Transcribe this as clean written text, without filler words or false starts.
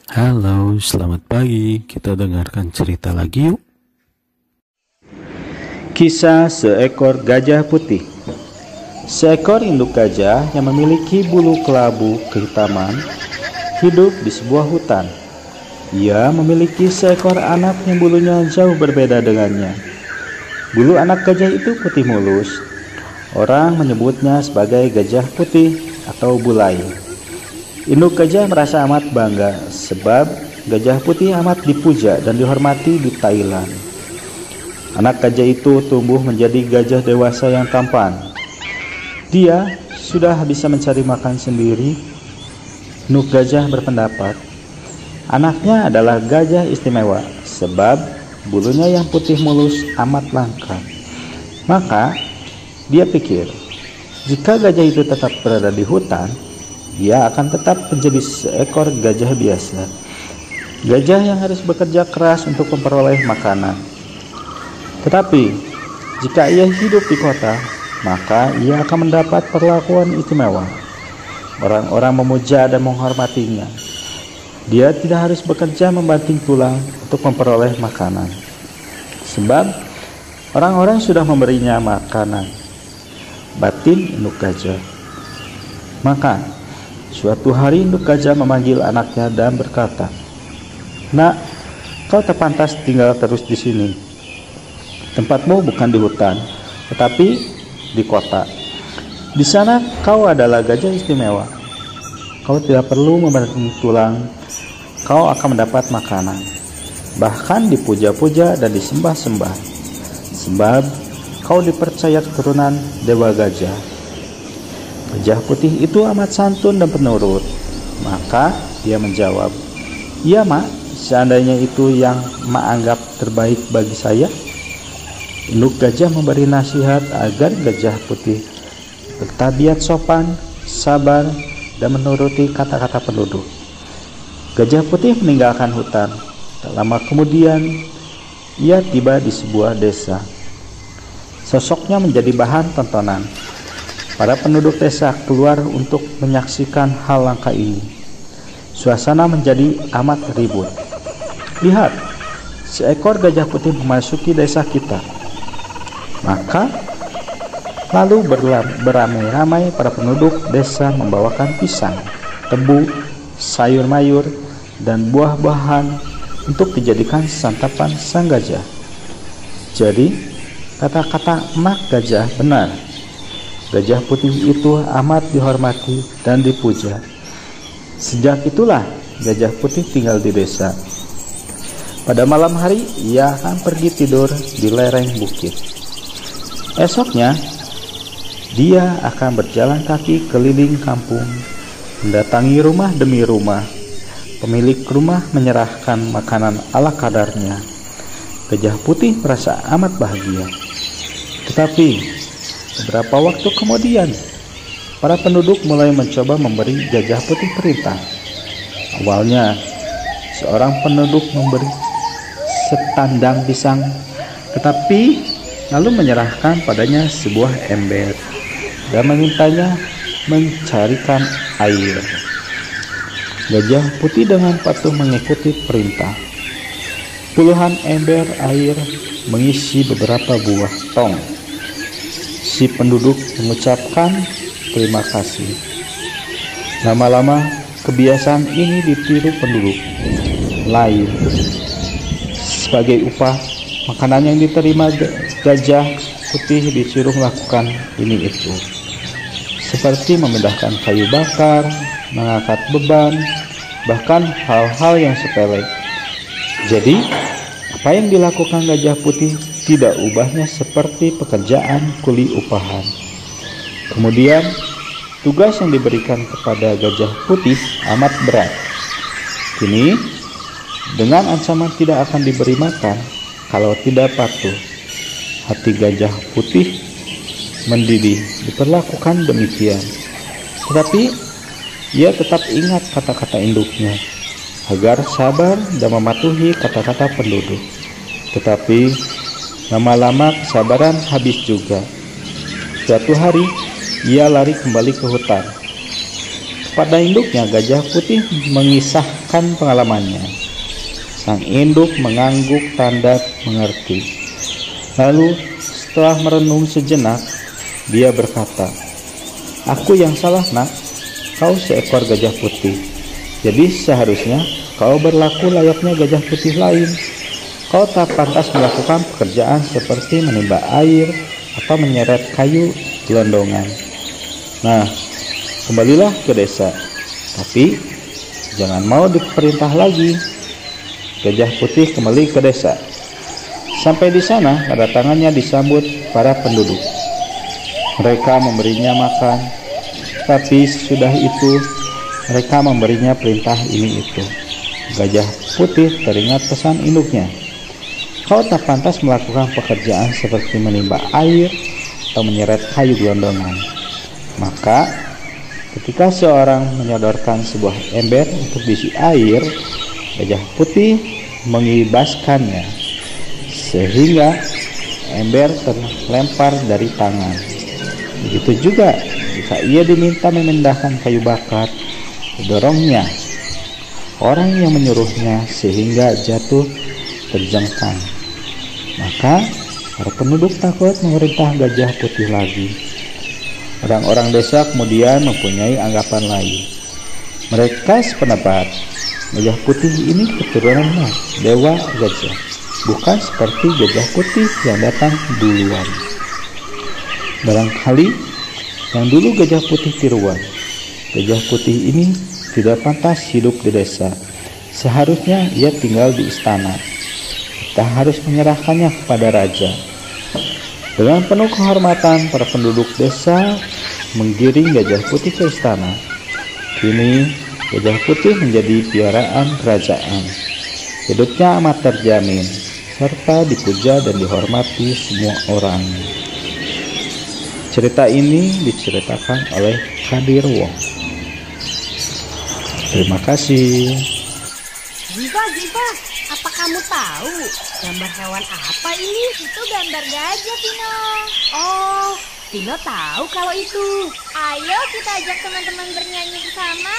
Halo, selamat pagi. Kita dengarkan cerita lagi yuk. Kisah seekor gajah putih. Seekor induk gajah yang memiliki bulu kelabu kehitaman hidup di sebuah hutan. Ia memiliki seekor anak yang bulunya jauh berbeda dengannya. Bulu anak gajah itu putih mulus. Orang menyebutnya sebagai gajah putih atau bulai. Induk gajah merasa amat bangga sebab gajah putih amat dipuja dan dihormati di Thailand. Anak gajah itu tumbuh menjadi gajah dewasa yang tampan. Dia sudah bisa mencari makan sendiri. Induk gajah berpendapat, anaknya adalah gajah istimewa sebab bulunya yang putih mulus amat langka. Maka dia pikir, jika gajah itu tetap berada di hutan, dia akan tetap menjadi seekor gajah biasa. Gajah yang harus bekerja keras untuk memperoleh makanan. Tetapi, jika ia hidup di kota, maka ia akan mendapat perlakuan istimewa. Orang-orang memuja dan menghormatinya. Dia tidak harus bekerja membanting tulang untuk memperoleh makanan. Sebab, orang-orang sudah memberinya makanan. Batin induk gajah. Maka, suatu hari induk gajah memanggil anaknya dan berkata, "Nak, kau tak pantas tinggal terus di sini. Tempatmu bukan di hutan, tetapi di kota. Di sana kau adalah gajah istimewa. Kau tidak perlu membanting tulang, kau akan mendapat makanan. Bahkan dipuja-puja dan disembah-sembah. Sebab kau dipercaya keturunan dewa gajah." Gajah putih itu amat santun dan penurut. Maka dia menjawab, "Iya mak, seandainya itu yang mak anggap terbaik bagi saya." Induk gajah memberi nasihat agar gajah putih bertabiat sopan, sabar, dan menuruti kata-kata penduduk. Gajah putih meninggalkan hutan. Tak lama kemudian, ia tiba di sebuah desa. Sosoknya menjadi bahan tontonan. Para penduduk desa keluar untuk menyaksikan hal langka ini. Suasana menjadi amat ribut. "Lihat, seekor gajah putih memasuki desa kita." Maka lalu beramai-ramai para penduduk desa membawakan pisang, tebu, sayur mayur, dan buah-buahan untuk dijadikan santapan sang gajah. Jadi, kata-kata emak gajah benar. Gajah putih itu amat dihormati dan dipuja. Sejak itulah gajah putih tinggal di desa. Pada malam hari ia akan pergi tidur di lereng bukit. Esoknya dia akan berjalan kaki keliling kampung, mendatangi rumah demi rumah. Pemilik rumah menyerahkan makanan ala kadarnya. Gajah putih merasa amat bahagia. Tetapi beberapa waktu kemudian, para penduduk mulai mencoba memberi gajah putih perintah. Awalnya, seorang penduduk memberi setandang pisang, tetapi lalu menyerahkan padanya sebuah ember dan memintanya mencarikan air. Gajah putih dengan patuh mengikuti perintah. Puluhan ember air mengisi beberapa buah tong. Si penduduk mengucapkan terima kasih. Lama-lama kebiasaan ini ditiru penduduk lain. Sebagai upah, makanan yang diterima gajah putih disuruh melakukan ini itu. Seperti memindahkan kayu bakar, mengangkat beban, bahkan hal-hal yang sepele. Jadi, apa yang dilakukan gajah putih tidak ubahnya seperti pekerjaan kuli upahan. Kemudian, tugas yang diberikan kepada gajah putih amat berat. Kini, dengan ancaman tidak akan diberi makan kalau tidak patuh. Hati gajah putih mendidih diperlakukan demikian. Tetapi, ia tetap ingat kata-kata induknya agar sabar dan mematuhi kata-kata penduduk. Tetapi lama-lama kesabaran habis juga. Suatu hari ia lari kembali ke hutan. Kepada induknya, Gajah Putih mengisahkan pengalamannya. Sang induk mengangguk tanda mengerti. Lalu setelah merenung sejenak, dia berkata, "Aku yang salah, Nak. Kau seekor gajah putih. Jadi seharusnya kau berlaku layaknya gajah putih lain. Kau tak pantas melakukan pekerjaan seperti menimba air atau menyeret kayu gelondongan. Nah, kembalilah ke desa. Tapi jangan mau diperintah lagi." Gajah Putih kembali ke desa. Sampai di sana, kedatangannya disambut para penduduk. Mereka memberinya makan, tapi sesudah itu mereka memberinya perintah ini itu. Gajah Putih teringat pesan induknya. "Kau tak pantas melakukan pekerjaan seperti menimba air atau menyeret kayu gelondongan." Maka ketika seorang menyodorkan sebuah ember untuk diisi air, Gajah Putih mengibaskannya sehingga ember terlempar dari tangan. Begitu juga jika ia diminta memindahkan kayu bakar, didorongnya orang yang menyuruhnya sehingga jatuh terjengkang. Maka para penduduk takut memerintah Gajah Putih lagi. Orang-orang desa kemudian mempunyai anggapan lain. Mereka sependapat, Gajah Putih ini keturunannya Dewa Gajah, bukan seperti Gajah Putih yang datang duluan. Barangkali yang dulu Gajah Putih tiruan. Gajah Putih ini tidak pantas hidup di desa. Seharusnya ia tinggal di istana. Kita harus menyerahkannya kepada raja. Dengan penuh kehormatan, para penduduk desa menggiring Gajah Putih ke istana. Kini Gajah Putih menjadi piaraan kerajaan. Hidupnya amat terjamin, serta dipuja dan dihormati semua orang. Cerita ini diceritakan oleh Kadir Wong. Terima kasih. Ziva, apa kamu tahu gambar hewan apa ini? Itu gambar gajah, Vino. Oh, Vino tahu kalau itu. Ayo kita ajak teman-teman bernyanyi bersama.